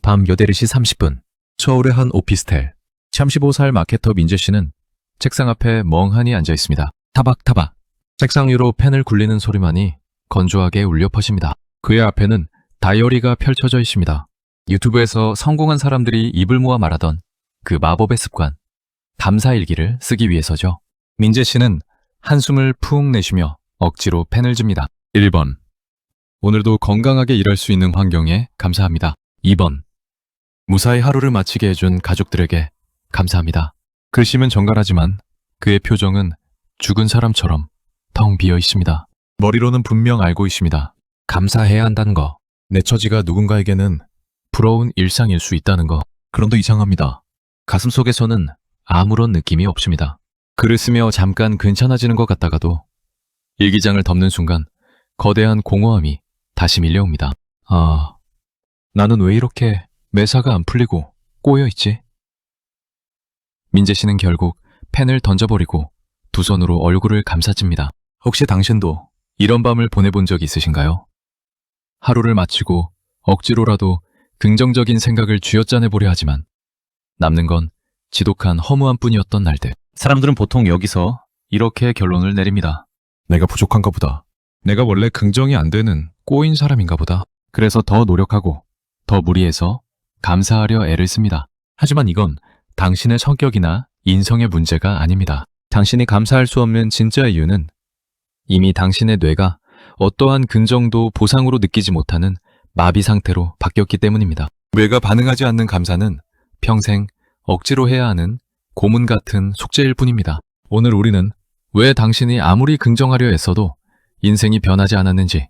밤 8시 30분 서울의 한 오피스텔. 35살 마케터 민재 씨는 책상 앞에 멍하니 앉아 있습니다. 타박타박. 책상 위로 펜을 굴리는 소리만이 건조하게 울려 퍼집니다. 그의 앞에는 다이어리가 펼쳐져 있습니다. 유튜브에서 성공한 사람들이 입을 모아 말하던 그 마법의 습관, 감사일기를 쓰기 위해서죠. 민재 씨는 한숨을 푹 내쉬며 억지로 펜을 줍니다. 1번. 오늘도 건강하게 일할 수 있는 환경에 감사합니다. 2번. 무사히 하루를 마치게 해준 가족들에게 감사합니다. 글씨는 정갈하지만 그의 표정은 죽은 사람처럼 텅 비어 있습니다. 머리로는 분명 알고 있습니다. 감사해야 한다는 거. 내 처지가 누군가에게는 부러운 일상일 수 있다는 거. 그런데 이상합니다. 가슴속에서는 아무런 느낌이 없습니다. 글을 쓰며 잠깐 괜찮아지는 것 같다가도 일기장을 덮는 순간 거대한 공허함이 다시 밀려옵니다. 나는 왜 이렇게 매사가 안 풀리고 꼬여있지? 민재 씨는 결국 펜을 던져버리고 두 손으로 얼굴을 감싸집니다. 혹시 당신도 이런 밤을 보내본 적 있으신가요? 하루를 마치고 억지로라도 긍정적인 생각을 쥐어짜내보려 하지만 남는 건 지독한 허무함 뿐이었던 날들. 사람들은 보통 여기서 이렇게 결론을 내립니다. 내가 부족한가 보다. 내가 원래 긍정이 안 되는 꼬인 사람인가 보다. 그래서 더 노력하고 더 무리해서 감사하려 애를 씁니다. 하지만 이건 당신의 성격이나 인성의 문제가 아닙니다. 당신이 감사할 수 없는 진짜 이유는 이미 당신의 뇌가 어떠한 긍정도 보상으로 느끼지 못하는 마비 상태로 바뀌었기 때문입니다. 뇌가 반응하지 않는 감사는 평생 억지로 해야 하는 고문 같은 숙제일 뿐입니다. 오늘 우리는 왜 당신이 아무리 긍정하려 애써도 인생이 변하지 않았는지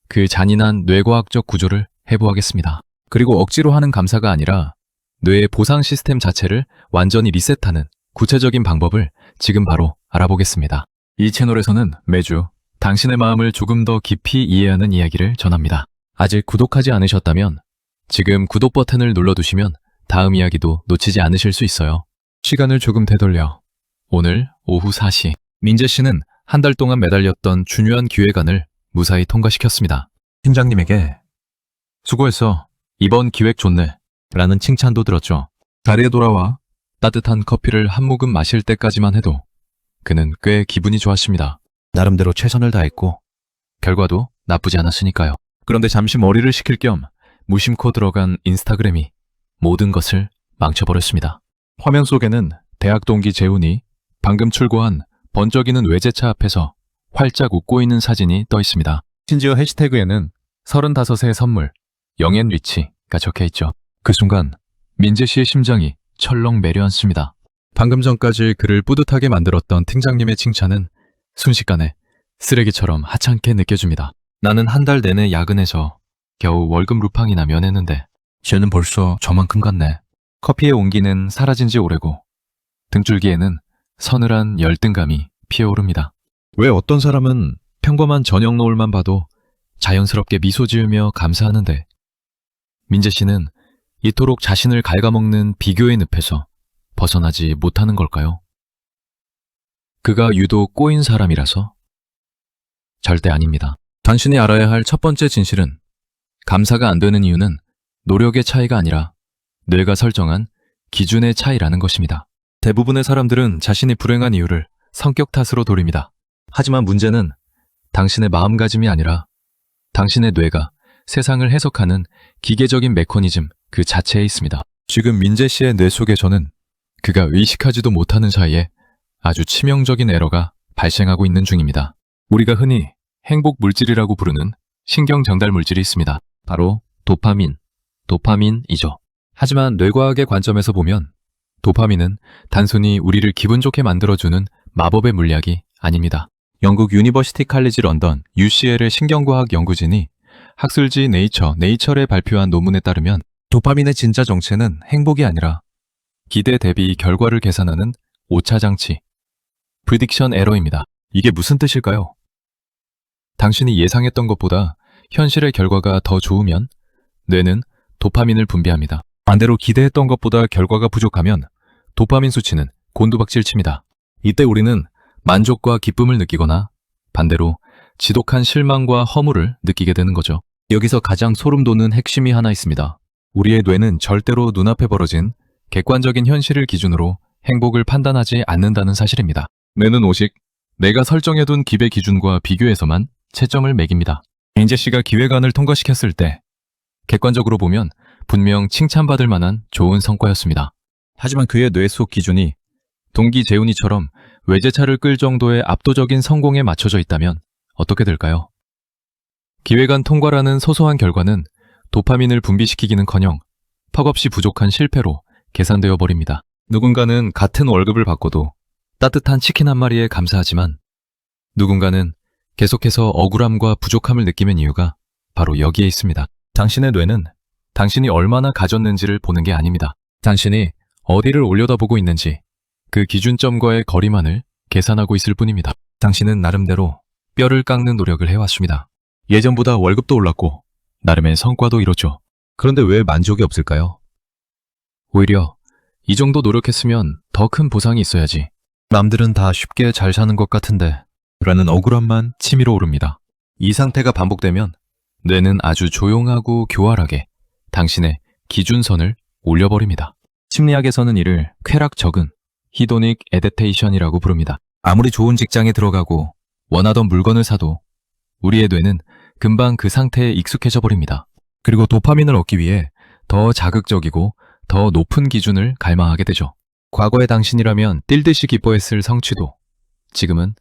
그 잔인한 뇌과학적 구조를 해부하겠습니다. 그리고 억지로 하는 감사가 아니라 뇌의 보상 시스템 자체를 완전히 리셋하는 구체적인 방법을 지금 바로 알아보겠습니다. 이 채널에서는 매주 당신의 마음을 조금 더 깊이 이해하는 이야기를 전합니다. 아직 구독하지 않으셨다면 지금 구독 버튼을 눌러두시면 다음 이야기도 놓치지 않으실 수 있어요. 시간을 조금 되돌려 오늘 오후 4시 민재 씨는 한 달 동안 매달렸던 중요한 기획안을 무사히 통과시켰습니다. 팀장님에게 수고했어. 이번 기획 좋네. 라는 칭찬도 들었죠. 자리에 돌아와 따뜻한 커피를 한 모금 마실 때까지만 해도 그는 꽤 기분이 좋았습니다. 나름대로 최선을 다했고 결과도 나쁘지 않았으니까요. 그런데 잠시 머리를 식힐 겸 무심코 들어간 인스타그램이 모든 것을 망쳐버렸습니다. 화면 속에는 대학 동기 재훈이 방금 출고한 번쩍이는 외제차 앞에서 활짝 웃고 있는 사진이 떠 있습니다. 심지어 해시태그에는 35세 선물, 영앤 리치가 적혀있죠. 그 순간 민재 씨의 심장이 철렁 내려앉습니다. 방금 전까지 그를 뿌듯하게 만들었던 팀장님의 칭찬은 순식간에 쓰레기처럼 하찮게 느껴집니다. 나는 한 달 내내 야근해서 겨우 월급 루팡이나 면했는데 쟤는 벌써 저만큼 갔네. 커피의 온기는 사라진 지 오래고 등줄기에는 서늘한 열등감이 피어오릅니다. 왜 어떤 사람은 평범한 저녁 노을만 봐도 자연스럽게 미소 지으며 감사하는데 민재 씨는 이토록 자신을 갉아먹는 비교의 늪에서 벗어나지 못하는 걸까요? 그가 유독 꼬인 사람이라서? 절대 아닙니다. 당신이 알아야 할 첫 번째 진실은 감사가 안 되는 이유는 노력의 차이가 아니라 뇌가 설정한 기준의 차이라는 것입니다. 대부분의 사람들은 자신이 불행한 이유를 성격 탓으로 돌립니다. 하지만 문제는 당신의 마음가짐이 아니라 당신의 뇌가 세상을 해석하는 기계적인 메커니즘 그 자체에 있습니다. 지금 민재 씨의 뇌 속에서는 그가 의식하지도 못하는 사이에 아주 치명적인 에러가 발생하고 있는 중입니다. 우리가 흔히 행복 물질이라고 부르는 신경 전달 물질이 있습니다. 바로 도파민이죠. 하지만 뇌과학의 관점에서 보면 도파민은 단순히 우리를 기분 좋게 만들어주는 마법의 물약이 아닙니다. 영국 유니버시티 칼리지 런던 UCL의 신경과학 연구진이 학술지 네이처에 발표한 논문에 따르면 도파민의 진짜 정체는 행복이 아니라 기대 대비 결과를 계산하는 오차장치, 프리딕션 에러입니다. 이게 무슨 뜻일까요? 당신이 예상했던 것보다 현실의 결과가 더 좋으면 뇌는 도파민을 분비합니다. 반대로 기대했던 것보다 결과가 부족하면 도파민 수치는 곤두박질 칩니다. 이때 우리는 만족과 기쁨을 느끼거나 반대로 지독한 실망과 허물을 느끼게 되는 거죠. 여기서 가장 소름 돋는 핵심이 하나 있습니다. 우리의 뇌는 절대로 눈앞에 벌어진 객관적인 현실을 기준으로 행복을 판단하지 않는다는 사실입니다. 뇌는 오직 내가 설정해둔 기배 기준과 비교해서만 채점을 매깁니다. 인재 씨가 기획안을 통과시켰을 때 객관적으로 보면 분명 칭찬받을 만한 좋은 성과였습니다. 하지만 그의 뇌 속 기준이 동기 재훈이처럼 외제차를 끌 정도의 압도적인 성공에 맞춰져 있다면 어떻게 될까요? 기획안 통과라는 소소한 결과는 도파민을 분비시키기는커녕 턱없이 부족한 실패로 계산되어 버립니다. 누군가는 같은 월급을 받고도 따뜻한 치킨 한 마리에 감사하지만 누군가는 계속해서 억울함과 부족함을 느끼는 이유가 바로 여기에 있습니다. 당신의 뇌는 당신이 얼마나 가졌는지를 보는 게 아닙니다. 당신이 어디를 올려다보고 있는지 그 기준점과의 거리만을 계산하고 있을 뿐입니다. 당신은 나름대로 뼈를 깎는 노력을 해왔습니다. 예전보다 월급도 올랐고 나름의 성과도 이뤘죠. 그런데 왜 만족이 없을까요? 오히려 이 정도 노력했으면 더 큰 보상이 있어야지. 남들은 다 쉽게 잘 사는 것 같은데 라는 억울함만 치밀어 오릅니다. 이 상태가 반복되면 뇌는 아주 조용하고 교활하게 당신의 기준선을 올려버립니다. 심리학에서는 이를 쾌락적응, 히도닉 애대테이션이라고 부릅니다. 아무리 좋은 직장에 들어가고 원하던 물건을 사도 우리의 뇌는 금방 그 상태에 익숙해져 버립니다. 그리고 도파민을 얻기 위해 더 자극적이고 더 높은 기준을 갈망하게 되죠. 과거의 당신이라면 뛸 듯이 기뻐했을 성취도 지금은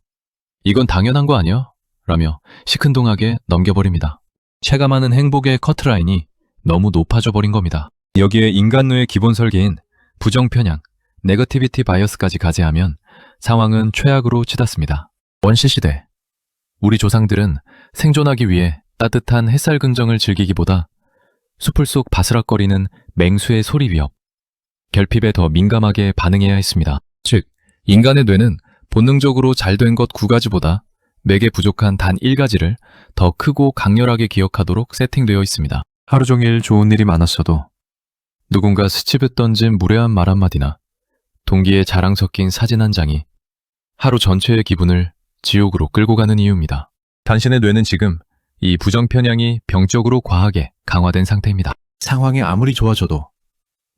이건 당연한 거 아니야? 라며 시큰둥하게 넘겨버립니다. 체감하는 행복의 커트라인이 너무 높아져 버린 겁니다. 여기에 인간 뇌의 기본 설계인 부정편향, 네거티비티 바이어스까지 가세하면 상황은 최악으로 치닫습니다. 원시시대 우리 조상들은 생존하기 위해 따뜻한 햇살 근정을 즐기기보다 숲을 속 바스락거리는 맹수의 소리 위협, 결핍에 더 민감하게 반응해야 했습니다. 즉, 인간의 뇌는 본능적으로 잘된 것 9가지보다 맥에 부족한 단 1가지를 더 크고 강렬하게 기억하도록 세팅되어 있습니다. 하루 종일 좋은 일이 많았어도 누군가 스치듯 던진 무례한 말 한마디나 동기의 자랑 섞인 사진 한 장이 하루 전체의 기분을 지옥으로 끌고 가는 이유입니다. 당신의 뇌는 지금 이 부정편향이 병적으로 과하게 강화된 상태입니다. 상황이 아무리 좋아져도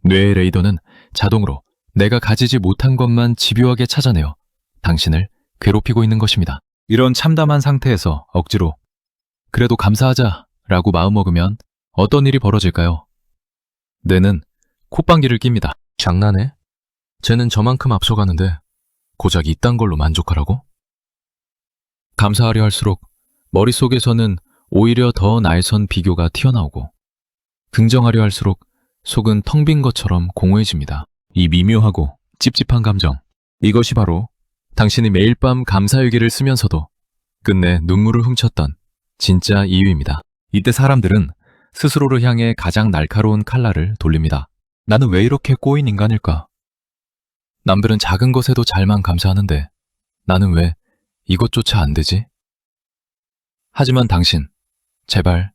뇌의 레이더는 자동으로 내가 가지지 못한 것만 집요하게 찾아내어 당신을 괴롭히고 있는 것입니다. 이런 참담한 상태에서 억지로 그래도 감사하자라고 마음먹으면 어떤 일이 벌어질까요? 뇌는 콧방귀를 낍니다. 장난해? 쟤는 저만큼 앞서가는데 고작 이딴 걸로 만족하라고? 감사하려 할수록 머릿속에서는 오히려 더 날선 비교가 튀어나오고 긍정하려 할수록 속은 텅 빈 것처럼 공허해집니다. 이 미묘하고 찝찝한 감정, 이것이 바로 당신이 매일 밤 감사일기를 쓰면서도 끝내 눈물을 훔쳤던 진짜 이유입니다. 이때 사람들은 스스로를 향해 가장 날카로운 칼날을 돌립니다. 나는 왜 이렇게 꼬인 인간일까? 남들은 작은 것에도 잘만 감사하는데 나는 왜 이것조차 안 되지? 하지만 당신, 제발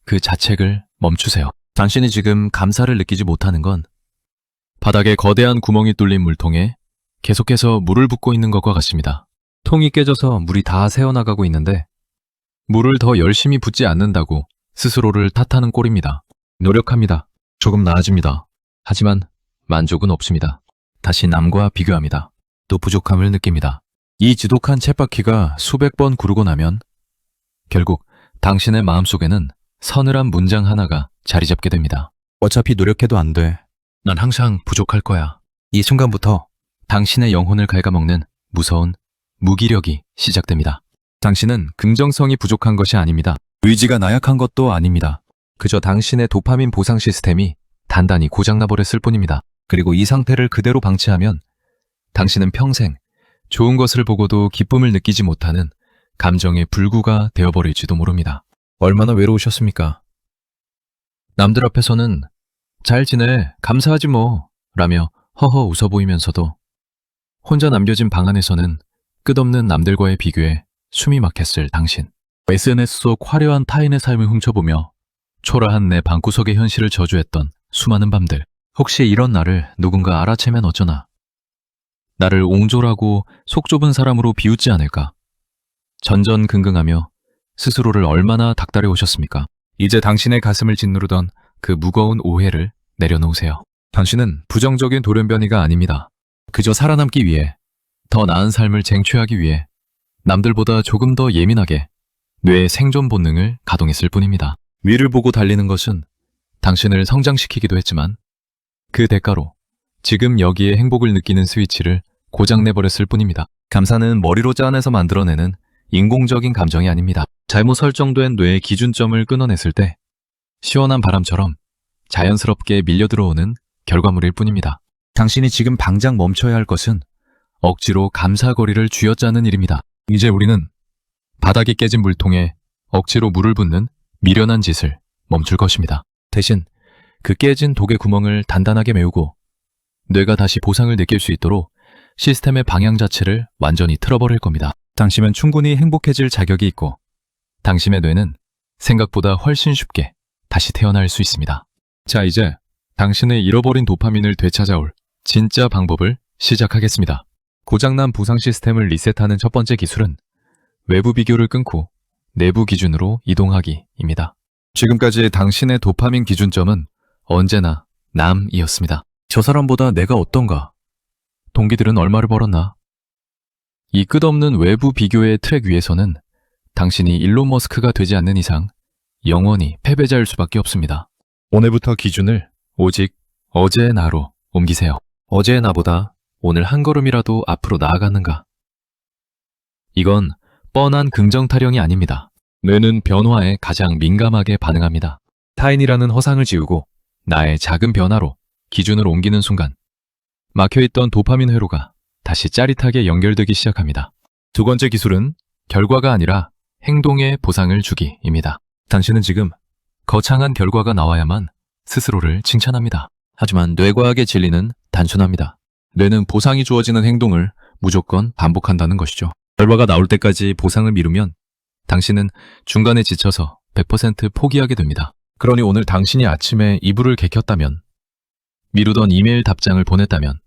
그 자책을 멈추세요. 당신이 지금 감사를 느끼지 못하는 건 바닥에 거대한 구멍이 뚫린 물통에 계속해서 물을 붓고 있는 것과 같습니다. 통이 깨져서 물이 다 새어나가고 있는데 물을 더 열심히 붓지 않는다고 스스로를 탓하는 꼴입니다. 노력합니다. 조금 나아집니다. 하지만 만족은 없습니다. 다시 남과 비교합니다. 또 부족함을 느낍니다. 이 지독한 쳇바퀴가 수백 번 구르고 나면 결국 당신의 마음속에는 서늘한 문장 하나가 자리 잡게 됩니다. 어차피 노력해도 안 돼. 난 항상 부족할 거야. 이 순간부터 당신의 영혼을 갉아먹는 무서운 무기력이 시작됩니다. 당신은 긍정성이 부족한 것이 아닙니다. 의지가 나약한 것도 아닙니다. 그저 당신의 도파민 보상 시스템이 단단히 고장나버렸을 뿐입니다. 그리고 이 상태를 그대로 방치하면 당신은 평생 좋은 것을 보고도 기쁨을 느끼지 못하는 감정의 불구가 되어버릴지도 모릅니다. 얼마나 외로우셨습니까? 남들 앞에서는 잘 지내, 감사하지 뭐 라며 허허 웃어 보이면서도 혼자 남겨진 방 안에서는 끝없는 남들과의 비교에 숨이 막혔을 당신. SNS 속 화려한 타인의 삶을 훔쳐보며 초라한 내 방구석의 현실을 저주했던 수많은 밤들. 혹시 이런 나를 누군가 알아채면 어쩌나. 나를 옹졸하고 속 좁은 사람으로 비웃지 않을까. 전전긍긍하며 스스로를 얼마나 닥달해 오셨습니까? 이제 당신의 가슴을 짓누르던 그 무거운 오해를 내려놓으세요. 당신은 부정적인 돌연변이가 아닙니다. 그저 살아남기 위해, 더 나은 삶을 쟁취하기 위해 남들보다 조금 더 예민하게 뇌의 생존 본능을 가동했을 뿐입니다. 위를 보고 달리는 것은 당신을 성장시키기도 했지만 그 대가로 지금 여기에 행복을 느끼는 스위치를 고장내버렸을 뿐입니다. 감사는 머리로 짜내서 만들어내는 인공적인 감정이 아닙니다. 잘못 설정된 뇌의 기준점을 끊어냈을 때 시원한 바람처럼 자연스럽게 밀려들어오는 결과물일 뿐입니다. 당신이 지금 당장 멈춰야 할 것은 억지로 감사거리를 쥐어짜는 일입니다. 이제 우리는 바닥이 깨진 물통에 억지로 물을 붓는 미련한 짓을 멈출 것입니다. 대신 그 깨진 독의 구멍을 단단하게 메우고 뇌가 다시 보상을 느낄 수 있도록 시스템의 방향 자체를 완전히 틀어버릴 겁니다. 당신은 충분히 행복해질 자격이 있고 당신의 뇌는 생각보다 훨씬 쉽게 다시 태어날 수 있습니다. 자, 이제 당신의 잃어버린 도파민을 되찾아올 진짜 방법을 시작하겠습니다. 고장난 보상 시스템을 리셋하는 첫 번째 기술은 외부 비교를 끊고 내부 기준으로 이동하기입니다. 지금까지 당신의 도파민 기준점은 언제나 남이었습니다. 저 사람보다 내가 어떤가? 동기들은 얼마를 벌었나? 이 끝없는 외부 비교의 트랙 위에서는 당신이 일론 머스크가 되지 않는 이상 영원히 패배자일 수밖에 없습니다. 오늘부터 기준을 오직 어제의 나로 옮기세요. 어제의 나보다 오늘 한 걸음이라도 앞으로 나아가는가? 이건 뻔한 긍정 타령이 아닙니다. 뇌는 변화에 가장 민감하게 반응합니다. 타인이라는 허상을 지우고 나의 작은 변화로 기준을 옮기는 순간 막혀있던 도파민 회로가 다시 짜릿하게 연결되기 시작합니다. 두 번째 기술은 결과가 아니라 행동에 보상을 주기입니다. 당신은 지금 거창한 결과가 나와야만 스스로를 칭찬합니다. 하지만 뇌과학의 진리는 단순합니다. 뇌는 보상이 주어지는 행동을 무조건 반복한다는 것이죠. 결과가 나올 때까지 보상을 미루면 당신은 중간에 지쳐서 100% 포기하게 됩니다. 그러니 오늘 당신이 아침에 이불을 개켰다면, 미루던 이메일 답장을 보냈다면,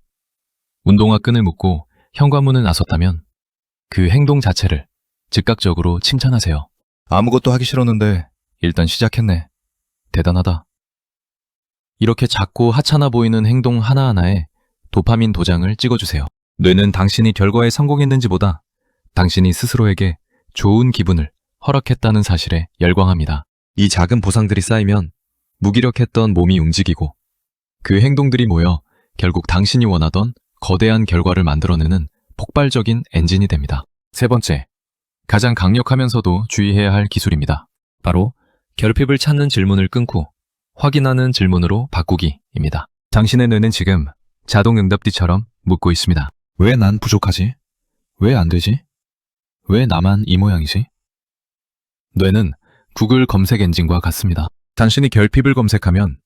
운동화 끈을 묶고 현관문을 나섰다면 그 행동 자체를 즉각적으로 칭찬하세요. 아무것도 하기 싫었는데 일단 시작했네. 대단하다. 이렇게 작고 하찮아 보이는 행동 하나하나에 도파민 도장을 찍어주세요. 뇌는 당신이 결과에 성공했는지보다 당신이 스스로에게 좋은 기분을 허락했다는 사실에 열광합니다. 이 작은 보상들이 쌓이면 무기력했던 몸이 움직이고 그 행동들이 모여 결국 당신이 원하던 거대한 결과를 만들어내는 폭발적인 엔진이 됩니다. 세 번째, 가장 강력하면서도 주의해야 할 기술입니다. 바로 결핍을 찾는 질문을 끊고 확인하는 질문으로 바꾸기입니다. 당신의 뇌는 지금 자동응답뒤처럼 묻고 있습니다. 왜 난 부족하지? 왜 안 되지? 왜 나만 이 모양이지? 뇌는 구글 검색 엔진과 같습니다. 당신이 결핍을 검색하면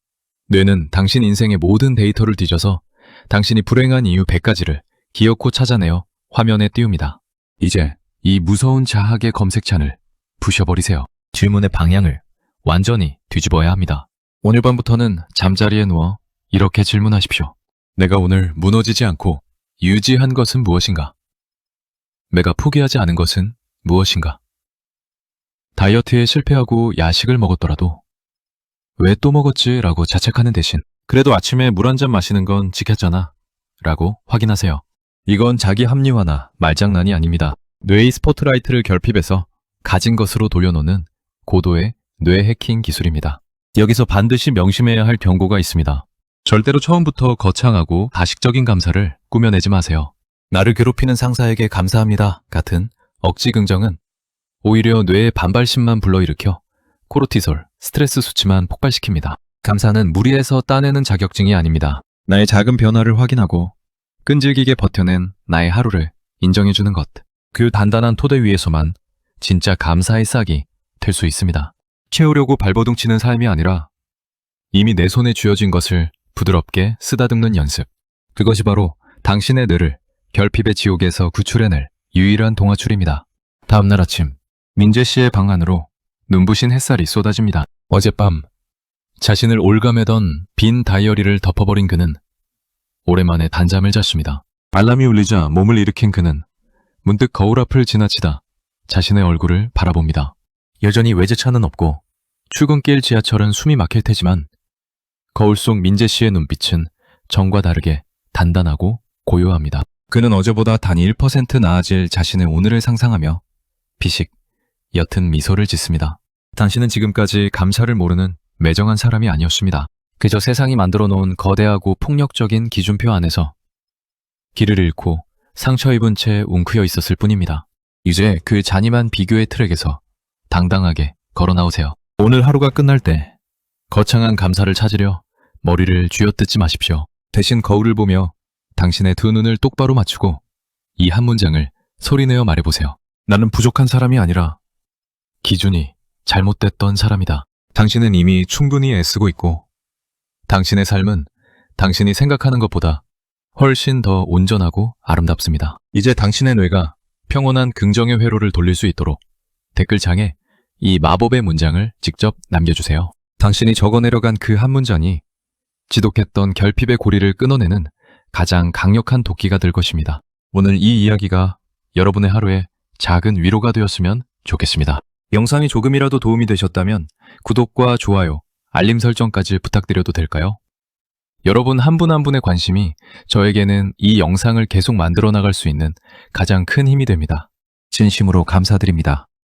뇌는 당신 인생의 모든 데이터를 뒤져서 당신이 불행한 이유 100가지를 기어코 찾아내어 화면에 띄웁니다. 이제 이 무서운 자학의 검색창을 부셔버리세요. 질문의 방향을 완전히 뒤집어야 합니다. 오늘 밤부터는 잠자리에 누워 이렇게 질문하십시오. 내가 오늘 무너지지 않고 유지한 것은 무엇인가? 내가 포기하지 않은 것은 무엇인가? 다이어트에 실패하고 야식을 먹었더라도 왜 또 먹었지? 라고 자책하는 대신 그래도 아침에 물 한 잔 마시는 건 지켰잖아 라고 확인하세요. 이건 자기 합리화나 말장난이 아닙니다. 뇌의 스포트라이트를 결핍해서 가진 것으로 돌려놓는 고도의 뇌 해킹 기술입니다. 여기서 반드시 명심해야 할 경고가 있습니다. 절대로 처음부터 거창하고 가식적인 감사를 꾸며내지 마세요. 나를 괴롭히는 상사에게 감사합니다 같은 억지 긍정은 오히려 뇌의 반발심만 불러일으켜 코르티솔, 스트레스 수치만 폭발시킵니다. 감사는 무리해서 따내는 자격증이 아닙니다. 나의 작은 변화를 확인하고 끈질기게 버텨낸 나의 하루를 인정해주는 것. 그 단단한 토대 위에서만 진짜 감사의 싹이 될 수 있습니다. 채우려고 발버둥치는 삶이 아니라 이미 내 손에 쥐어진 것을 부드럽게 쓰다듬는 연습. 그것이 바로 당신의 뇌를 결핍의 지옥에서 구출해낼 유일한 동화줄입니다. 다음날 아침, 민재 씨의 방 안으로 눈부신 햇살이 쏟아집니다. 어젯밤 자신을 올가매던 빈 다이어리를 덮어버린 그는 오랜만에 단잠을 잤습니다. 알람이 울리자 몸을 일으킨 그는 문득 거울 앞을 지나치다 자신의 얼굴을 바라봅니다. 여전히 외제차는 없고 출근길 지하철은 숨이 막힐 테지만 거울 속 민재 씨의 눈빛은 전과 다르게 단단하고 고요합니다. 그는 어제보다 단 1% 나아질 자신의 오늘을 상상하며 비식, 옅은 미소를 짓습니다. 당신은 지금까지 감사를 모르는 매정한 사람이 아니었습니다. 그저 세상이 만들어 놓은 거대하고 폭력적인 기준표 안에서 길을 잃고 상처 입은 채 웅크려 있었을 뿐입니다. 이제 그 잔인한 비교의 트랙에서 당당하게 걸어 나오세요. 오늘 하루가 끝날 때 거창한 감사를 찾으려 머리를 쥐어뜯지 마십시오. 대신 거울을 보며 당신의 두 눈을 똑바로 맞추고 이 한 문장을 소리내어 말해보세요. 나는 부족한 사람이 아니라 기준이 잘못됐던 사람이다. 당신은 이미 충분히 애쓰고 있고 당신의 삶은 당신이 생각하는 것보다 훨씬 더 온전하고 아름답습니다. 이제 당신의 뇌가 평온한 긍정의 회로를 돌릴 수 있도록 댓글창에 이 마법의 문장을 직접 남겨주세요. 당신이 적어내려간 그 한 문장이 지독했던 결핍의 고리를 끊어내는 가장 강력한 도끼가 될 것입니다. 오늘 이 이야기가 여러분의 하루에 작은 위로가 되었으면 좋겠습니다. 영상이 조금이라도 도움이 되셨다면 구독과 좋아요, 알림 설정까지 부탁드려도 될까요? 여러분 한 분 한 분의 관심이 저에게는 이 영상을 계속 만들어 나갈 수 있는 가장 큰 힘이 됩니다. 진심으로 감사드립니다.